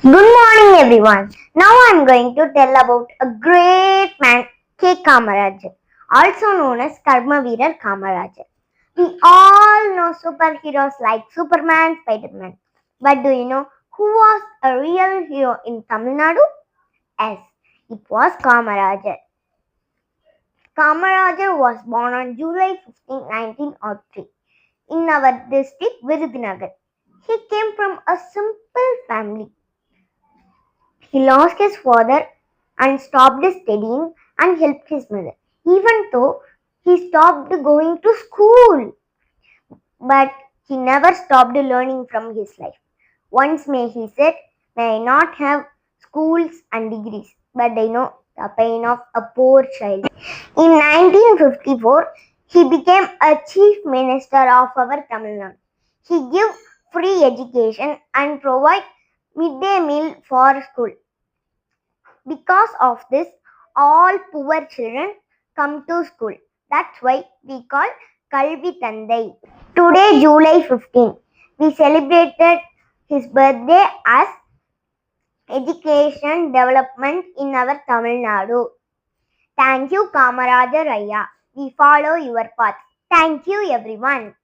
Good morning, everyone. Now I'm going to tell about a great man, K. Kamarajar, also known as Karmaveerar Kamarajar. We all know superheroes like Superman, Spider-Man. But do you know who was a real hero in Tamil Nadu? Yes, it was Kamarajar. Kamarajar was born on July 15, 1903 in our district, Virudhunagar. He came from a simple family. He lost his father and stopped studying and helped his mother, even though he stopped going to school. But he never stopped learning from his life. Once may he said, may I not have schools and degrees, but I know the pain of a poor child. In 1954, he became a chief minister of our Tamil Nadu. He gave free education and provide midday meal for school. Because of this, all poor children come to school. That's why we call Kalvi Tandai. Today, July 15, we celebrated his birthday as Education Development in our Tamil Nadu. Thank you, Kamarajar Raya. We follow your path. Thank you, everyone.